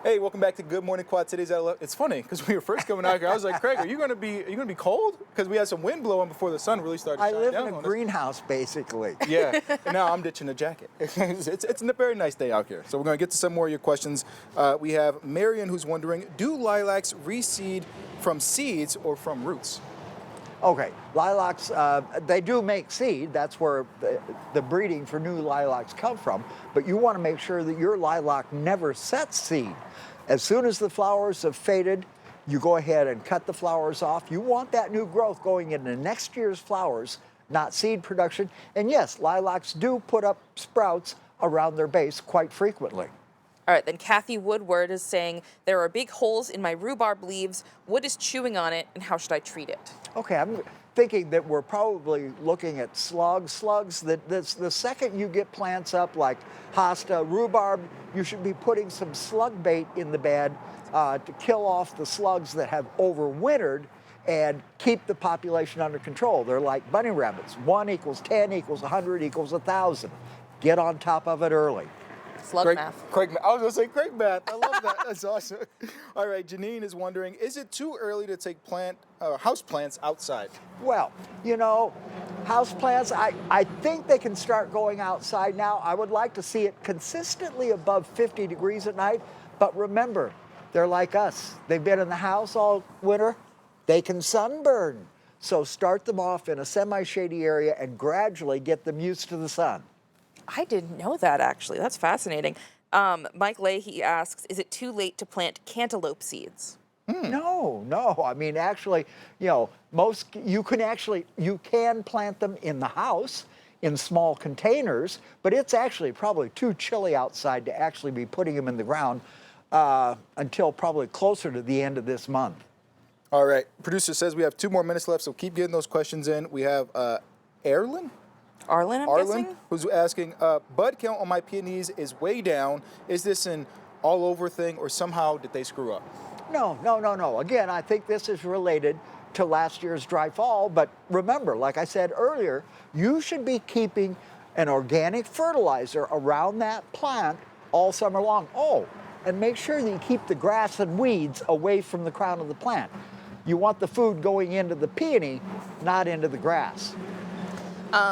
Hey, welcome back to Good Morning Quad Cities at 11. It's funny because we were first coming out here. I was like, Craig, are you gonna be cold? Because we had some wind blowing before the sun really started I shining live down in a on us. greenhouse, basically. Yeah, and now I'm ditching a jacket. It's a very nice day out here. So we're going to get to some more of your questions. We have Marion who's wondering, do lilacs reseed from seeds or from roots? Okay, lilacs, they do make seed. That's where the breeding for new lilacs come from. But you want to make sure that your lilac never sets seed. As soon as the flowers have faded, you go ahead and cut the flowers off. You want that new growth going into next year's flowers, not seed production. And yes, lilacs do put up sprouts around their base quite frequently. All right, then Kathy Woodward is saying, there are big holes in my rhubarb leaves. Wood is chewing on it, and how should I treat it? Okay, I'm thinking that we're probably looking at slugs. The second you get plants up like hosta, rhubarb, you should be putting some slug bait in the bed to kill off the slugs that have overwintered and keep the population under control. They're like bunny rabbits. 1 equals 10 equals 100 equals 1,000. Get on top of it early. Slug math. I was going to say Craig math. I love that. That's awesome. All right, Janine is wondering, is it too early to take house plants outside? Well, you know, house plants, I think they can start going outside now. I would like to see it consistently above 50 degrees at night. But remember, they're like us. They've been in the house all winter. They can sunburn. So start them off in a semi-shady area and gradually get them used to the sun. I didn't know that, actually. That's fascinating. Mike Leahy asks, is it too late to plant cantaloupe seeds? No. I mean, actually, you know, you can plant them in the house in small containers, but it's actually probably too chilly outside to actually be putting them in the ground until probably closer to the end of this month. All right. Producer says we have 2 more minutes left, so keep getting those questions in. We have Arlen, I'm guessing? who's asking, bud count on my peonies is way down. Is this an all over thing or somehow did they screw up? No. Again, I think this is related to last year's dry fall, but remember, like I said earlier, you should be keeping an organic fertilizer around that plant all summer long. Oh, and make sure that you keep the grass and weeds away from the crown of the plant. You want the food going into the peony, not into the grass.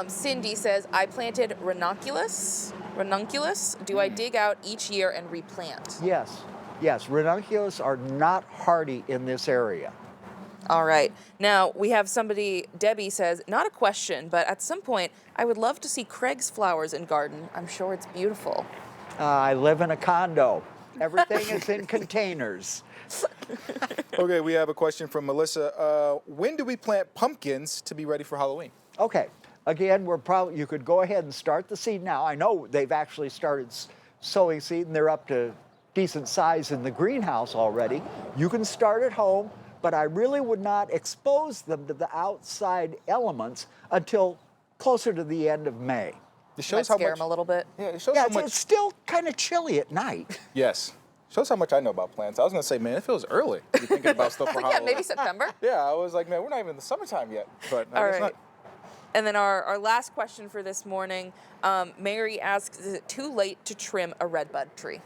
Cindy says, I planted ranunculus. Do I dig out each year and replant? Yes. Ranunculus are not hardy in this area. All right. Now, we have somebody, Debbie says, not a question, but at some point, I would love to see Craig's flowers and garden. I'm sure it's beautiful. I live in a condo. Everything is in containers. Okay, we have a question from Melissa. When do we plant pumpkins to be ready for Halloween? Okay. Again, you could go ahead and start the seed now. I know they've actually started sowing seed and they're up to decent size in the greenhouse already. You can start at home, but I really would not expose them to the outside elements until closer to the end of May. It shows Might how scare much. them a little bit. Yeah, it shows Yeah, how much. it's still kind of chilly at night. Yes. Shows how much I know about plants. I was going to say, man, it feels early to be thinking about stuff for Yeah, Halloween. maybe September. Yeah, I was like, man, we're not even in the summertime yet. But All I guess right. not. And then our last question for this morning, Mary asks, is it too late to trim a redbud tree?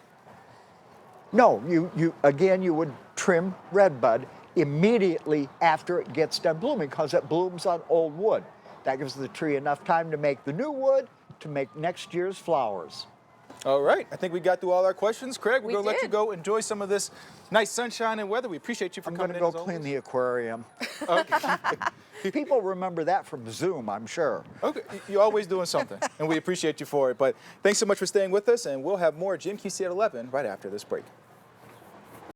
No, you would trim redbud immediately after it gets done blooming because it blooms on old wood. That gives the tree enough time to make the new wood to make next year's flowers. All right. I think we got through all our questions. Craig, we're We going to let you did. go enjoy some of this nice sunshine and weather. We appreciate you for I'm coming going to in. go as clean always. the aquarium. People remember that from Zoom, I'm sure. Okay, you're always doing something, and we appreciate you for it. But thanks so much for staying with us, and we'll have more Jim QC at 11 right after this break.